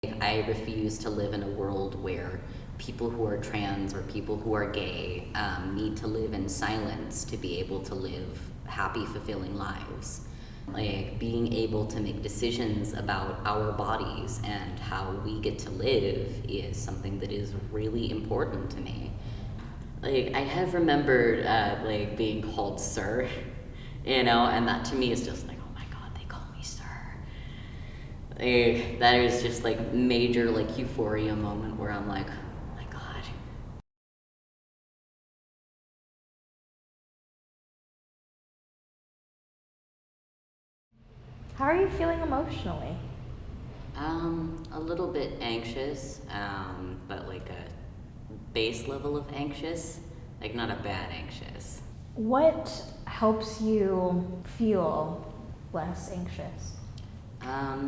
I refuse to live in a world where people who are trans or people who are gay need to live in silence to be able to live happy, fulfilling lives. Like, being able to make decisions about our bodies and how we get to live is something that is really important to me. Like, I have remembered like being called sir, and that to me is just like, oh my god, they call me sir. Like, that is just like major like euphoria moment where I'm like, oh my god. How are you feeling emotionally? A little bit anxious, but like a base level of anxious, like not a bad anxious. What helps you feel less anxious?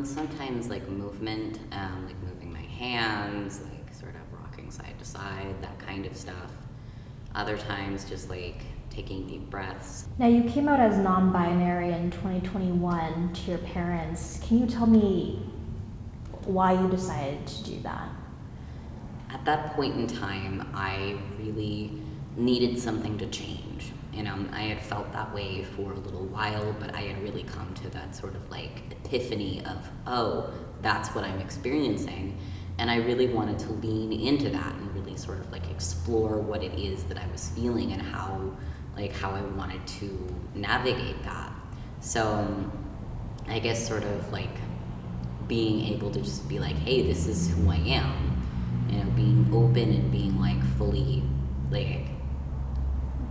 Sometimes like movement, like moving my hands, like sort of rocking side to side, that kind of stuff. Other times just like taking deep breaths. Now, you came out as non binary in 2021 to your parents. Can you tell me why you decided to do that? At that point in time, I really needed something to change. I had felt that way for a little while, but I had really come to that sort of like epiphany of, oh, that's what I'm experiencing. And I really wanted to lean into that and really sort of like explore what it is that I was feeling and how I wanted to navigate that. So I guess sort of like being able to just be like, hey, this is who I am. Being open and being like fully, like,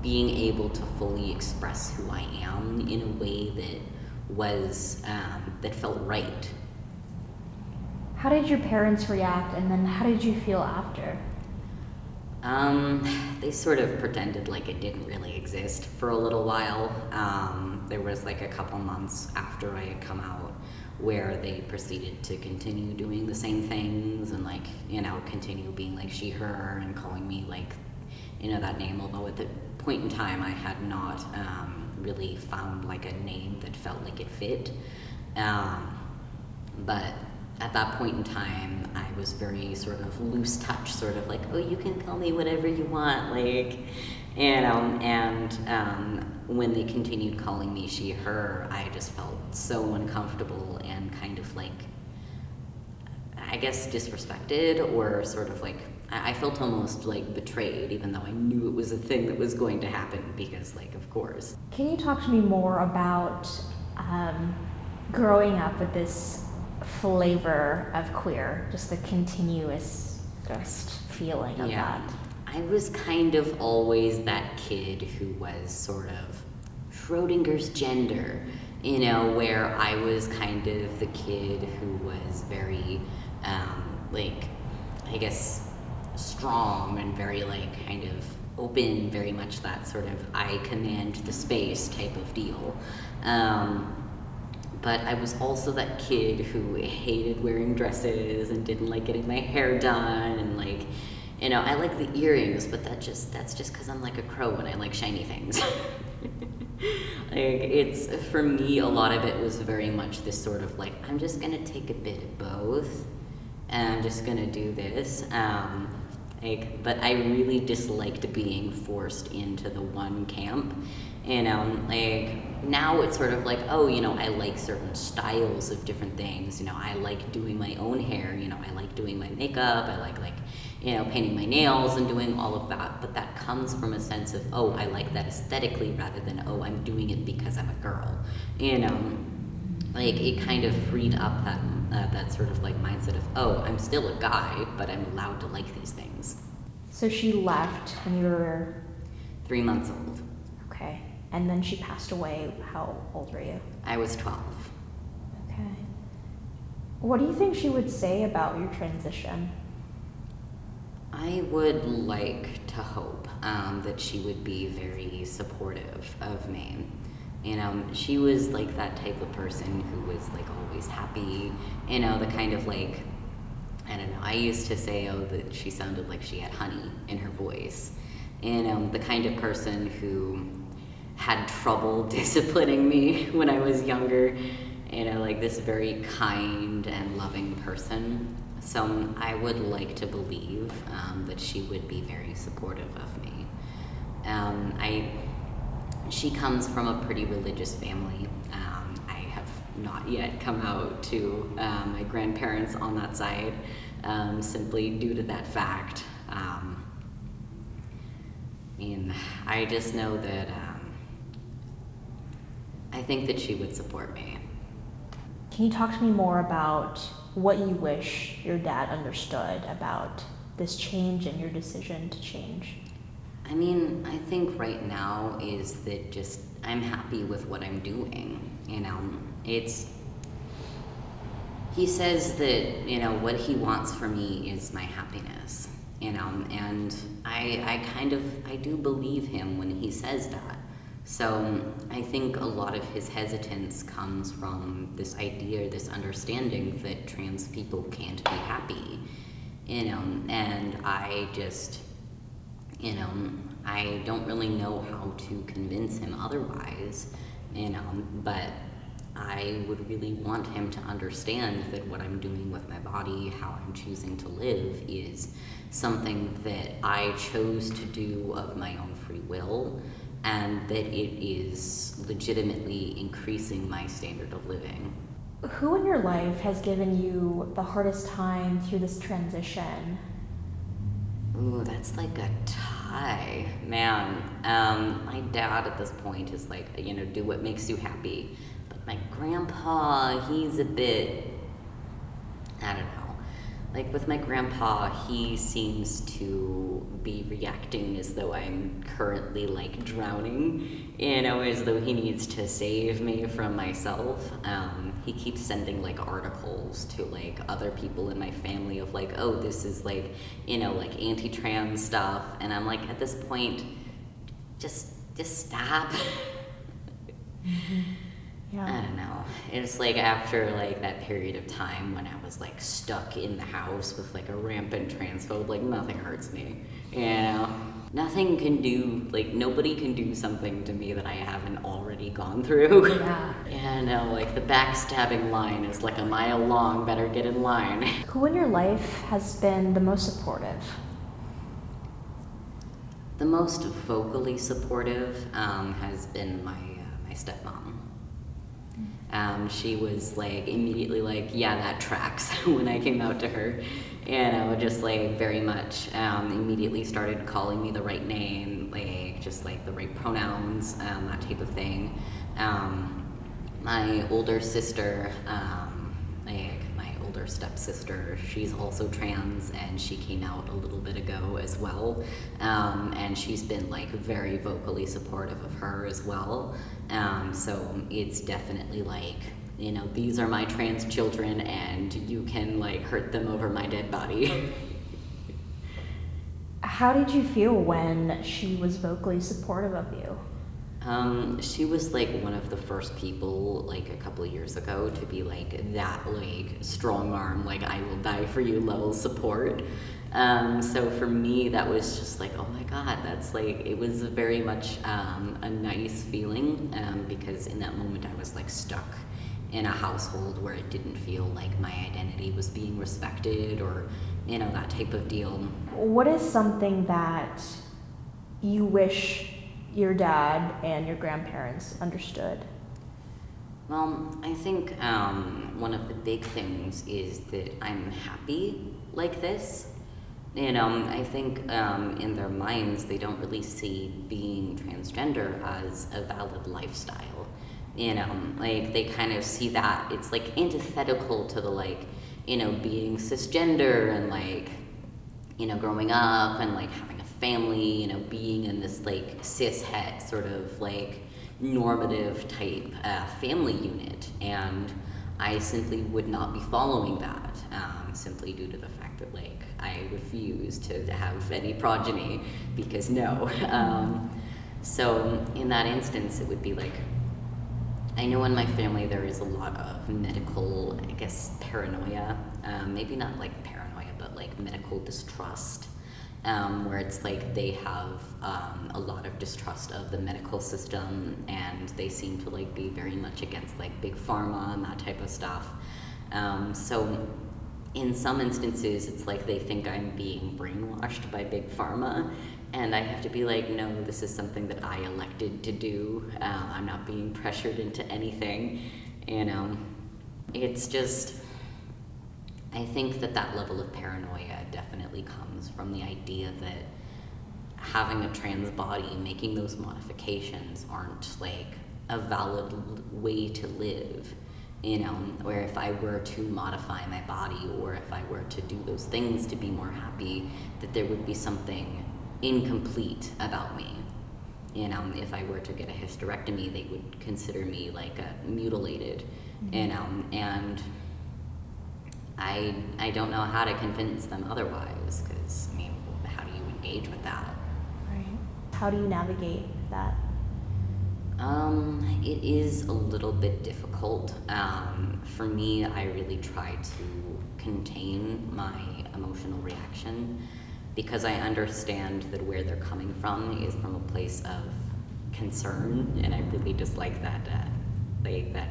being able to fully express who I am in a way that was, that felt right. How did your parents react, and then how did you feel after? They sort of pretended like it didn't really exist for a little while. There was like a couple months after I had come out where they proceeded to continue doing the same things and like, continue being like she, her, and calling me like, that name, although at the point in time I had not really found like a name that felt like it fit. But at that point in time, I was very sort of loose touch, sort of like, oh, you can call me whatever you want, like, and when they continued calling me she, her, I just felt so uncomfortable and kind of like, I guess, disrespected, or sort of like, I felt almost like betrayed, even though I knew it was a thing that was going to happen because, like, of course. Can you talk to me more about growing up with this flavor of queer, just the continuous just feeling of that? I was kind of always that kid who was sort of Schrodinger's gender, where I was kind of the kid who was very, like, I guess, strong and very, like, kind of open, very much that sort of I command the space type of deal. But I was also that kid who hated wearing dresses and didn't like getting my hair done, and like, I like the earrings, but that's just because I'm like a crow and I like shiny things. Like, it's, for me, a lot of it was very much this sort of like, I'm just gonna take a bit of both, and I'm just gonna do this. But I really disliked being forced into the one camp. Like, now it's sort of like, oh, I like certain styles of different things. I like doing my own hair. I like doing my makeup. I like, painting my nails and doing all of that. But that comes from a sense of, oh, I like that aesthetically, rather than, oh, I'm doing it because I'm a girl. Like, it kind of freed up that sort of like mindset of, oh, I'm still a guy, but I'm allowed to like these things. So she left when you were 3 months old. okay, and then she passed away. How old were you? I was 12. Okay. What do you think she would say about your transition? I would like to hope that she would be very supportive of me. She was like that type of person who was like always happy, the kind of like, I don't know, I used to say, oh, that she sounded like she had honey in her voice. The kind of person who had trouble disciplining me when I was younger, like this very kind and loving person. So I would like to believe that she would be very supportive of me. She comes from a pretty religious family. I have not yet come out to my grandparents on that side, simply due to that fact. And I just know that I think that she would support me. Can you talk to me more about what you wish your dad understood about this change and your decision to change? I mean, I think right now is that just I'm happy with what I'm doing. He says that, what he wants for me is my happiness, and I do believe him when he says that. So I think a lot of his hesitance comes from this idea, this understanding that trans people can't be happy, and I just, I don't really know how to convince him otherwise, but I would really want him to understand that what I'm doing with my body, how I'm choosing to live, is something that I chose to do of my own free will, and that it is legitimately increasing my standard of living. Who in your life has given you the hardest time through this transition? Ooh, that's like a tie. Man, my dad at this point is like, do what makes you happy. But my grandpa, he's a bit, I don't know. Like with my grandpa, he seems to be reacting as though I'm currently like drowning, as though he needs to save me from myself. He keeps sending like articles to like other people in my family of like, oh, this is like, like anti-trans stuff. And I'm like, at this point, just stop. Mm-hmm. Yeah. I don't know. It's like after like that period of time when I was like stuck in the house with like a rampant transphobe, like nothing hurts me. Nothing can do, like nobody can do something to me that I haven't already gone through. Yeah. Like the backstabbing line is like a mile long, better get in line. Who in your life has been the most supportive? The most vocally supportive has been my stepmom. She was like immediately like, yeah, that tracks when I came out to her. And I would just like very much immediately started calling me the right name, like just like the right pronouns, that type of thing. My older sister, my older stepsister, she's also trans and she came out a little bit ago as well. And she's been like very vocally supportive of her as well. So it's definitely like, these are my trans children and you can like hurt them over my dead body. How did you feel when she was vocally supportive of you? She was like one of the first people like a couple of years ago to be like that like strong arm, like I will die for you level support. So for me that was just like, oh my god, that's like, it was very much a nice feeling, because in that moment I was like stuck in a household where it didn't feel like my identity was being respected or that type of deal. What is something that you wish your dad and your grandparents understood? Well, I think one of the big things is that I'm happy like this. I think in their minds they don't really see being transgender as a valid lifestyle. Like they kind of see that it's like antithetical to the like, being cisgender and like, growing up and like having a family, being in this like cis-het sort of like normative type family unit. And I simply would not be following that, simply due to the fact that like I refuse to have any progeny because no. So in that instance, it would be like, I know in my family there is a lot of medical, I guess, paranoia, maybe not like paranoia, but like medical distrust, where it's like they have a lot of distrust of the medical system and they seem to like be very much against like big pharma and that type of stuff. So in some instances, it's like they think I'm being brainwashed by Big Pharma, and I have to be like, no, this is something that I elected to do. I'm not being pressured into anything. It's just, I think that level of paranoia definitely comes from the idea that having a trans body, making those modifications aren't like a valid way to live. Where if I were to modify my body, or if I were to do those things to be more happy, that there would be something incomplete about me. If I were to get a hysterectomy, they would consider me like mutilated. Mm-hmm. And I don't know how to convince them otherwise, because how do you engage with that? Right. How do you navigate that? It is a little bit difficult. For me, I really try to contain my emotional reaction, because I understand that where they're coming from is from a place of concern, and I really dislike that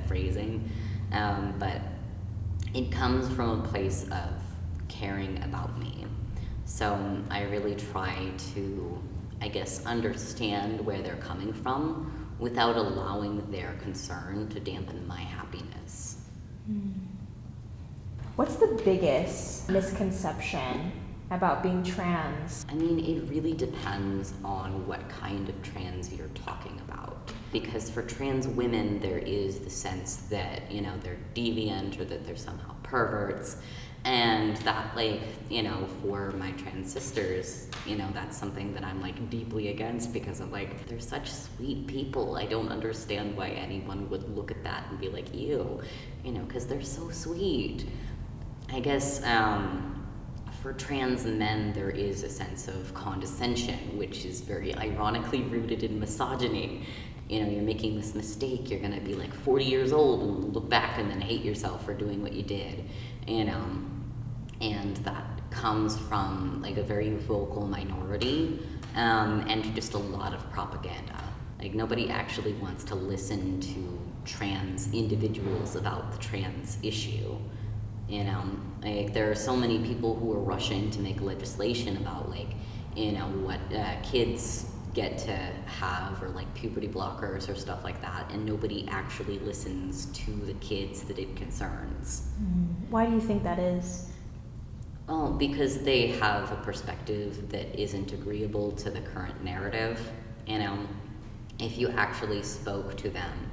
phrasing. But it comes from a place of caring about me. So I really try to, I guess, understand where they're coming from without allowing their concern to dampen my happiness. What's the biggest misconception about being trans? It really depends on what kind of trans you're talking about. Because for trans women, there is the sense that, they're deviant, or that they're somehow perverts. And that, for my trans sisters, that's something that I'm, deeply against, because I'm like, they're such sweet people. I don't understand why anyone would look at that and be like, ew, because they're so sweet. I guess, for trans men, there is a sense of condescension, which is very ironically rooted in misogyny. You're making this mistake, you're gonna be 40 years old and look back and then hate yourself for doing what you did. And that comes from a very vocal minority, and just a lot of propaganda. Nobody actually wants to listen to trans individuals about the trans issue. There are so many people who are rushing to make legislation about what kids get to have, or puberty blockers or stuff like that, and nobody actually listens to the kids that it concerns. Why do you think that is? Well, because they have a perspective that isn't agreeable to the current narrative. If you actually spoke to them,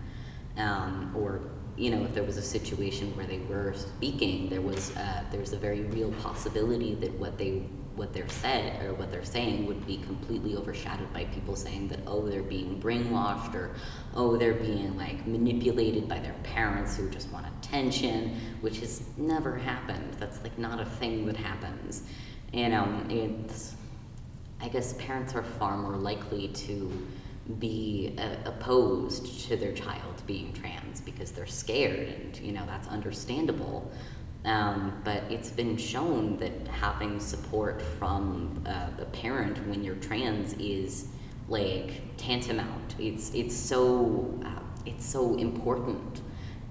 or if there was a situation where they were speaking, there's a very real possibility that what they're saying would be completely overshadowed by people saying that, oh, they're being brainwashed, or oh, they're being manipulated by their parents who just want attention, which has never happened. That's not a thing that happens. I guess parents are far more likely to be opposed to their child being trans, because they're scared, and that's understandable. But it's been shown that having support from a parent when you're trans is tantamount. It's so important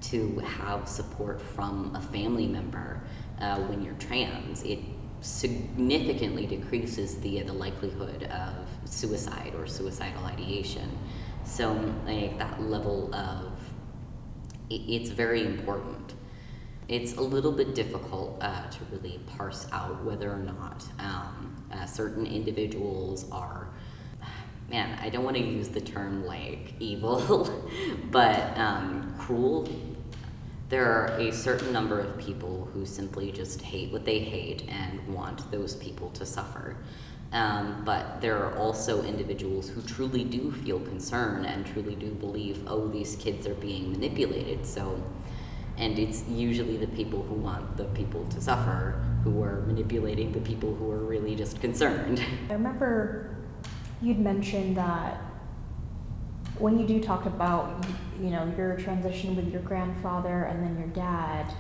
to have support from a family member when you're trans. It significantly decreases the likelihood of suicide or suicidal ideation. So that level of it's very important. It's a little bit difficult to really parse out whether or not certain individuals are, I don't want to use the term evil, but cruel. There are a certain number of people who simply just hate what they hate and want those people to suffer. But there are also individuals who truly do feel concern and truly do believe, oh, these kids are being manipulated. And it's usually the people who want the people to suffer who are manipulating the people who are really just concerned. I remember you'd mentioned that when you do talk about, your transition with your grandfather and then your dad,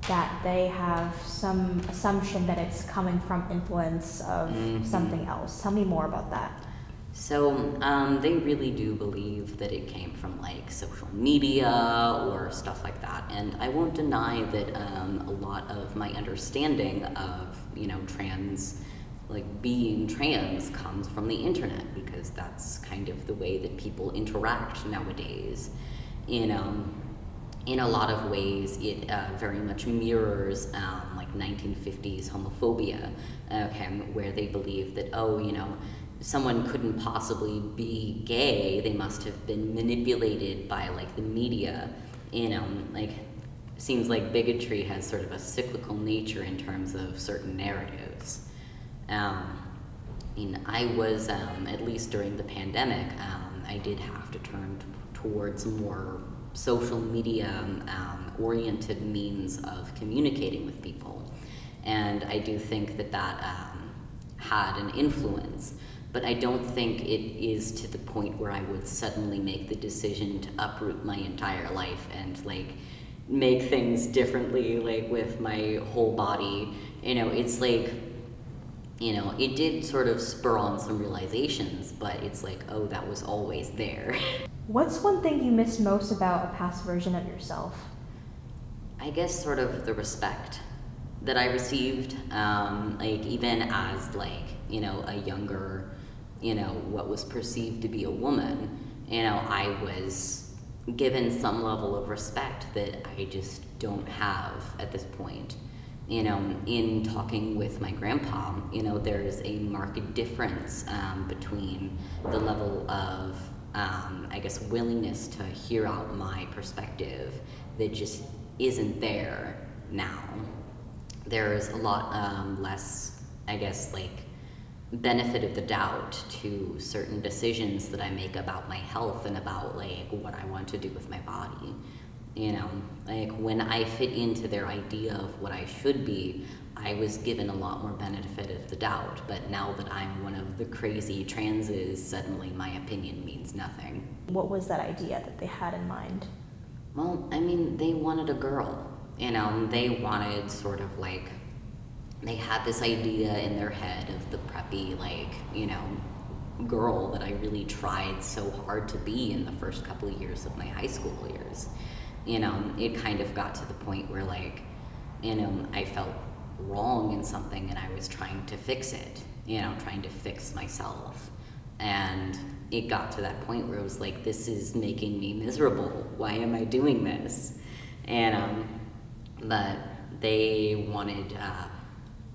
that they have some assumption that it's coming from influence of something else. Tell me more about that. So they really do believe that it came from like social media or stuff like that, and I won't deny that a lot of my understanding of being trans comes from the internet, because that's kind of the way that people interact nowadays. You know, in a lot of ways, it very much mirrors like 1950s homophobia, okay, where they believe that, someone couldn't possibly be gay, they must have been manipulated by like the media, like seems like bigotry has sort of a cyclical nature in terms of certain narratives. I was, at least during the pandemic, I did have to turn towards more social media oriented means of communicating with people. And I do think that had an influence, but I don't think it is to the point where I would suddenly make the decision to uproot my entire life and like make things differently, like with my whole body. It's like, it did sort of spur on some realizations, but it's like, oh, that was always there. What's one thing you miss most about a past version of yourself? I guess sort of the respect that I received, like even as like, a younger, what was perceived to be a woman, I was given some level of respect that I just don't have at this point. In talking with my grandpa, there's a marked difference between the level of, I guess, willingness to hear out my perspective that just isn't there now. There's a lot less, I guess, like, benefit of the doubt to certain decisions that I make about my health and about, like, what I want to do with my body. Like when I fit into their idea of what I should be, I was given a lot more benefit of the doubt. But now that I'm one of the crazy transes, suddenly my opinion means nothing. What was that idea that they had in mind? Well, I mean, they wanted a girl. They wanted sort of like, they had this idea in their head of the preppy, like, girl that I really tried so hard to be in the first couple of years of my high school years. It kind of got to the point where, like, I felt wrong in something and I was trying to fix it, trying to fix myself. And it got to that point where it was like, this is making me miserable. Why am I doing this? But they wanted,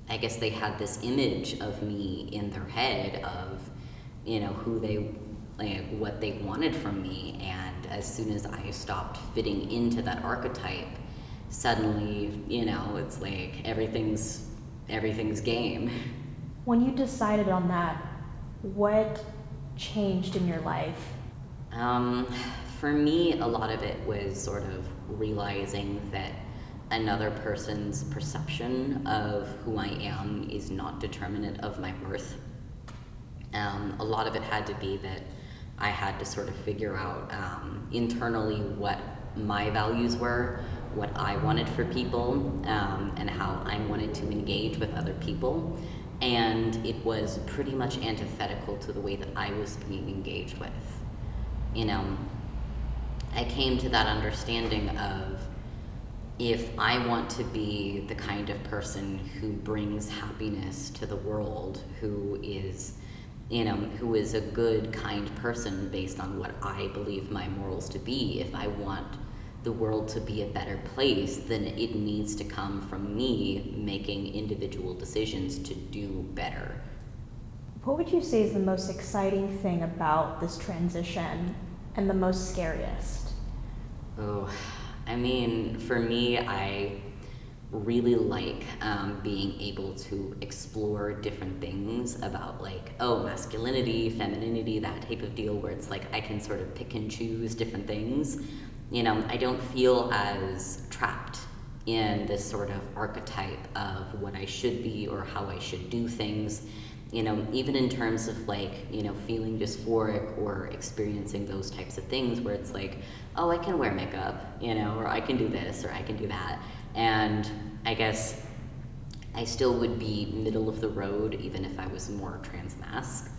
I guess they had this image of me in their head of, who they, like, what they wanted from me. And as soon as I stopped fitting into that archetype, suddenly, it's like everything's game. When you decided on that, what changed in your life? For me, a lot of it was sort of realizing that another person's perception of who I am is not determinate of my worth. A lot of it had to be that I had to sort of figure out internally what my values were, what I wanted for people, and how I wanted to engage with other people. And it was pretty much antithetical to the way that I was being engaged with. I came to that understanding of, if I want to be the kind of person who brings happiness to the world, who is a good, kind person based on what I believe my morals to be, if I want the world to be a better place, then it needs to come from me making individual decisions to do better. What would you say is the most exciting thing about this transition and the most scariest? Oh, I mean, for me, I really like being able to explore different things about, like, masculinity, femininity, that type of deal, where it's like I can sort of pick and choose different things. I don't feel as trapped in this sort of archetype of what I should be or how I should do things. Even in terms of, like, feeling dysphoric or experiencing those types of things where it's like, oh, I can wear makeup, or I can do this, or I can do that. And I guess I still would be middle of the road even if I was more trans-masc.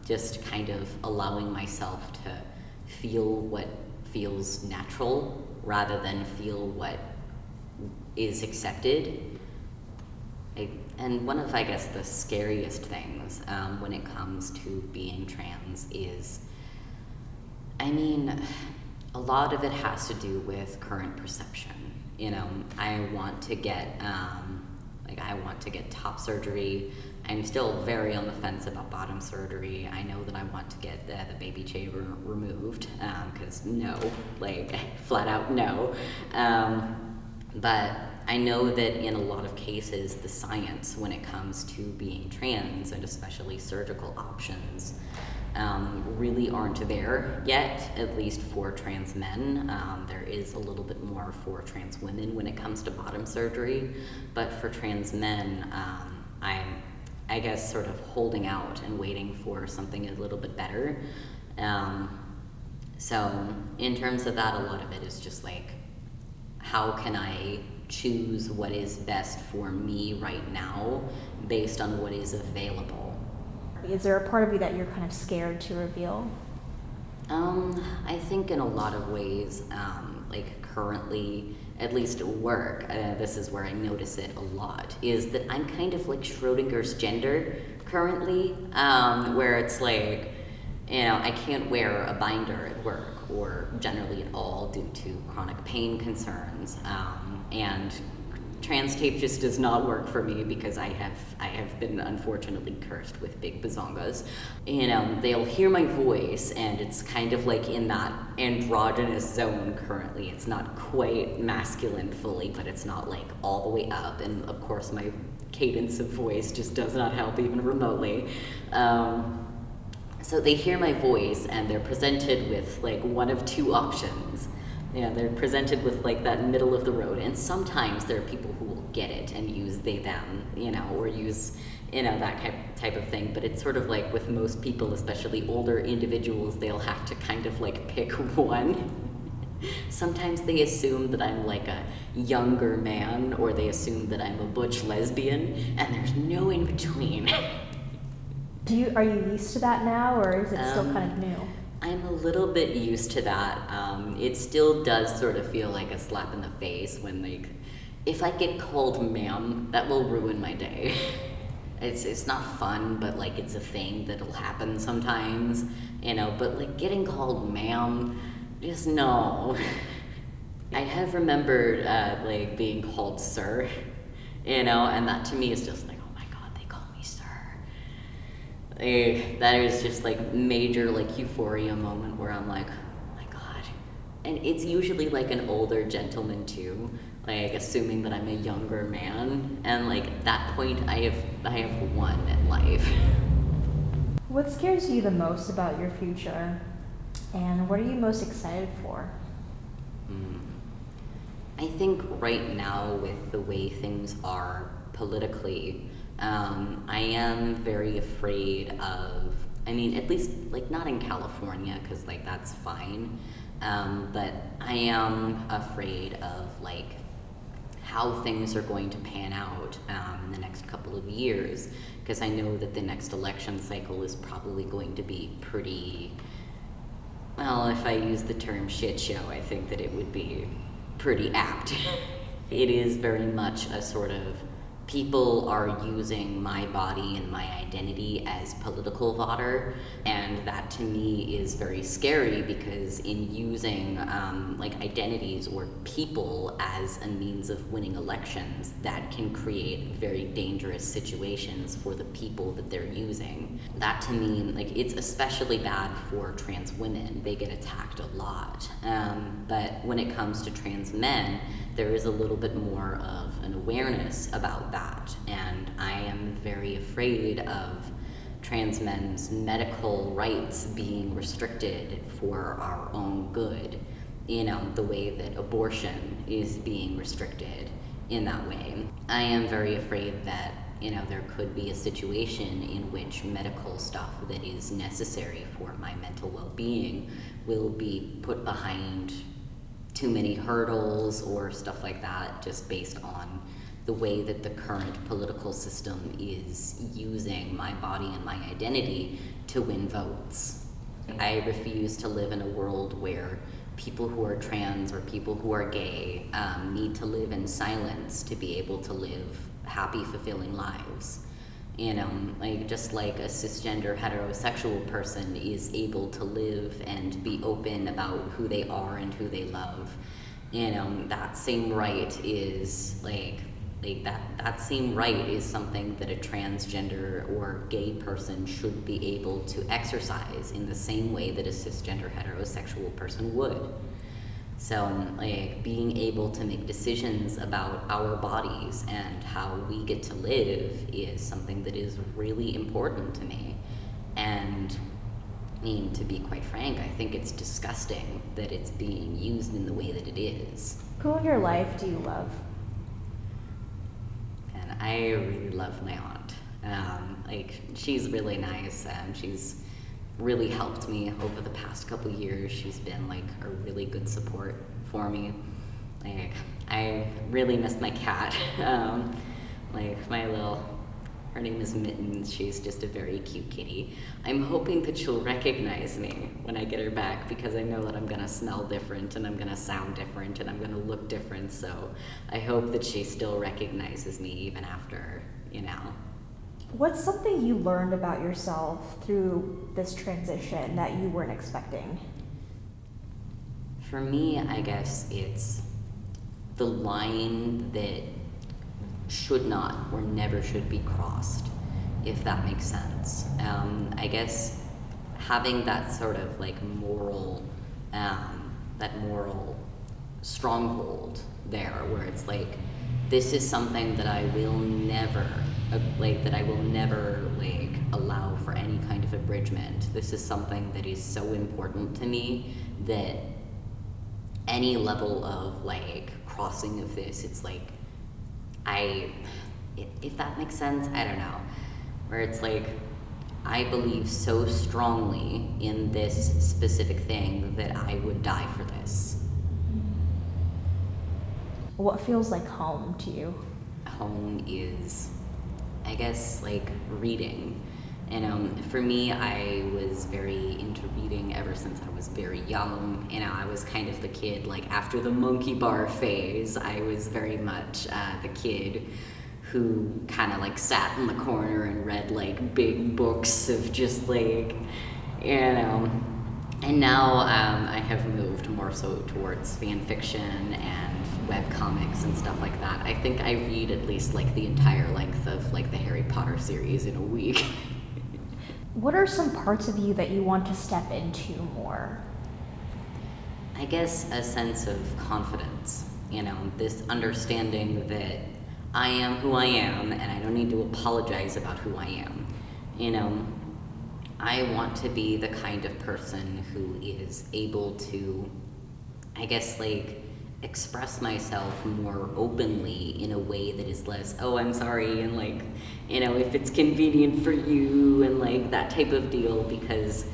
just kind of allowing myself to feel what feels natural rather than feel what is accepted. And one of, I guess, the scariest things when it comes to being trans is, I mean, a lot of it has to do with current perception. You know, I want to get top surgery. I'm still very on the fence about bottom surgery. I know that I want to get the baby chamber removed, because no, like, flat out no. But I know that in a lot of cases, the science when it comes to being trans, and especially surgical options, really aren't there yet, at least for trans men. There is a little bit more for trans women when it comes to bottom surgery, but for trans men, I'm, I guess, sort of holding out and waiting for something a little bit better. So in terms of that, a lot of it is just like, how can I choose what is best for me right now based on what is available? Is there a part of you that you're kind of scared to reveal? I think in a lot of ways, like currently, at least at work, this is where I notice it a lot, is that I'm kind of like Schrodinger's gender currently, where it's like, you know, I can't wear a binder at work or generally at all due to chronic pain concerns, and trans tape just does not work for me because I have been unfortunately cursed with big bazongas. You know, they'll hear my voice and it's kind of like in that androgynous zone currently. It's not quite masculine fully, but it's not like all the way up. And of course my cadence of voice just does not help even remotely. So they hear my voice and they're presented with like one of two options. Yeah, they're presented with like that middle of the road, and sometimes there are people who will get it and use they them, you know, or use, you know, that type of thing. But it's sort of like with most people, especially older individuals, they'll have to kind of like pick one. Sometimes they assume that I'm like a younger man, or they assume that I'm a butch lesbian, and there's no in between. Are you used to that now, or is it still kind of new? I'm a little bit used to that. It still does sort of feel like a slap in the face when, like, if I get called ma'am, that will ruin my day. It's not fun, but like it's a thing that'll happen sometimes, you know, but like getting called ma'am, just no. I have remembered like being called sir, you know, and that to me is just like, that is just like major like euphoria moment where I'm like, oh my god. And it's usually like an older gentleman too, like assuming that I'm a younger man, and like at that point I have won at life. What scares you the most about your future, and what are you most excited for? I think right now with the way things are politically, I am very afraid of, I mean, at least, like, not in California, because, like, that's fine, but I am afraid of, like, how things are going to pan out in the next couple of years, because I know that the next election cycle is probably going to be pretty, well, if I use the term shit show, I think that it would be pretty apt. It is very much a sort of, people are using my body and my identity as political fodder, and that to me is very scary, because in using like identities or people as a means of winning elections, that can create very dangerous situations for the people that they're using. That to me, like, it's especially bad for trans women. They get attacked a lot, but when it comes to trans men, there is a little bit more of an awareness about that, and I am very afraid of trans men's medical rights being restricted for our own good, you know, the way that abortion is being restricted in that way. I am very afraid that, you know, there could be a situation in which medical stuff that is necessary for my mental well-being will be put behind too many hurdles or stuff like that, just based on the way that the current political system is using my body and my identity to win votes. I refuse to live in a world where people who are trans or people who are gay need to live in silence to be able to live happy, fulfilling lives. Like just like a cisgender heterosexual person is able to live and be open about who they are and who they love, that same right is that same right is something that a transgender or gay person should be able to exercise in the same way that a cisgender heterosexual person would. So, being able to make decisions about our bodies and how we get to live is something that is really important to me. And, to be quite frank, I think it's disgusting that it's being used in the way that it is. Who in your life do you love? And I really love my aunt. She's really nice. She's really helped me over the past couple years. She's been a really good support for me. I really miss my cat. Her name is Mittens. She's just a very cute kitty. I'm hoping that she'll recognize me when I get her back, because I know that I'm gonna smell different and I'm gonna sound different and I'm gonna look different. So I hope that she still recognizes me even after, What's something you learned about yourself through this transition that you weren't expecting? For me, I guess it's the line that should not or never should be crossed, if that makes sense. I guess having that sort of moral, that moral stronghold there, where it's this is something that I will never, allow for any kind of abridgment. This is something that is so important to me that any level of crossing of this, it's if that makes sense, I don't know. Where it's I believe so strongly in this specific thing that I would die for this. What feels like home to you? Home is, I guess, reading. For me, I was very into reading ever since I was very young. I was kind of the kid, after the monkey bar phase, I was very much the kid who kind of sat in the corner and read big books of just and now I have moved more so towards fan fiction and web comics and stuff like that. I think I read at least the entire length of the Harry Potter series in a week. What are some parts of you that you want to step into more? I guess a sense of confidence, this understanding that I am who I am and I don't need to apologize about who I am. I want to be the kind of person who is able to, I guess, express myself more openly in a way that is less, oh, I'm sorry, and if it's convenient for you, and that type of deal, because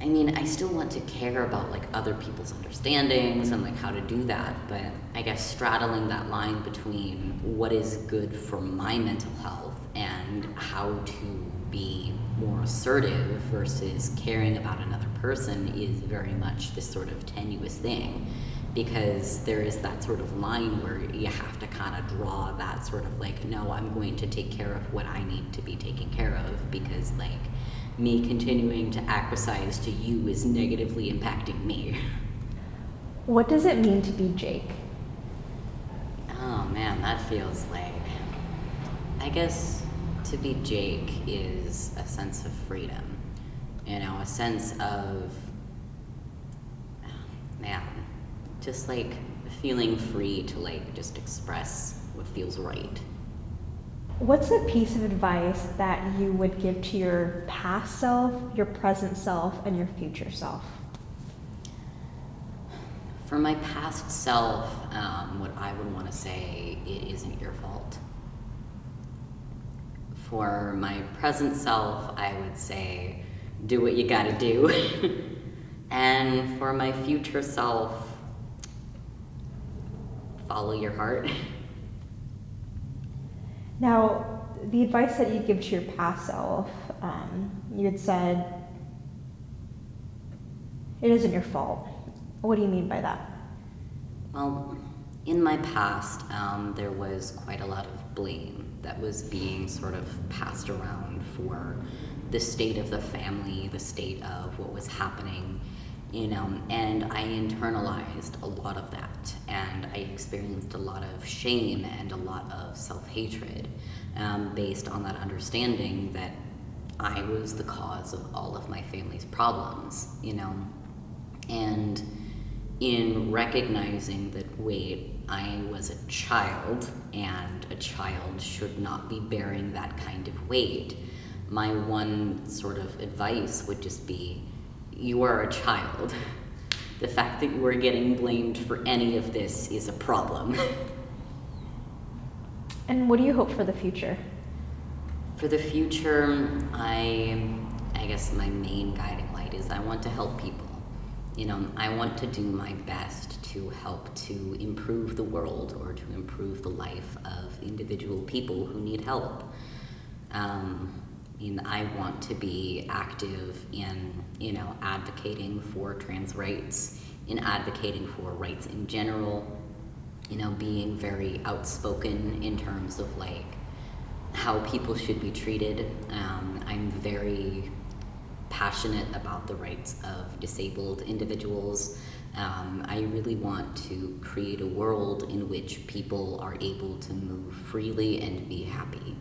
I still want to care about other people's understandings and how to do that, but I guess straddling that line between what is good for my mental health and how to be more assertive versus caring about another person is very much this sort of tenuous thing, because there is that sort of line where you have to kind of draw that sort of no, I'm going to take care of what I need to be taken care of, because me continuing to acquiesce to you is negatively impacting me. What does it mean to be Jake? Oh man, that feels I guess to be Jake is a sense of freedom, a sense of, just feeling free to just express what feels right. What's a piece of advice that you would give to your past self, your present self, and your future self? For my past self, what I would want to say, it isn't your fault. For my present self, I would say, do what you gotta do. And for my future self, follow your heart. Now, the advice that you give to your past self, you had said, it isn't your fault. What do you mean by that? Well, in my past, there was quite a lot of blame that was being sort of passed around for the state of the family, the state of what was happening, and I internalized a lot of that, and I experienced a lot of shame and a lot of self-hatred based on that understanding that I was the cause of all of my family's problems, and in recognizing that, wait, I was a child, and a child should not be bearing that kind of weight, my one sort of advice would just be, you are a child. The fact that you are getting blamed for any of this is a problem. And what do you hope for the future? For the future, I guess my main guiding light is I want to help people. I want to do my best to help to improve the world or to improve the life of individual people who need help. I want to be active in, advocating for trans rights, in advocating for rights in general, being very outspoken in terms of how people should be treated. I'm very passionate about the rights of disabled individuals. I really want to create a world in which people are able to move freely and be happy.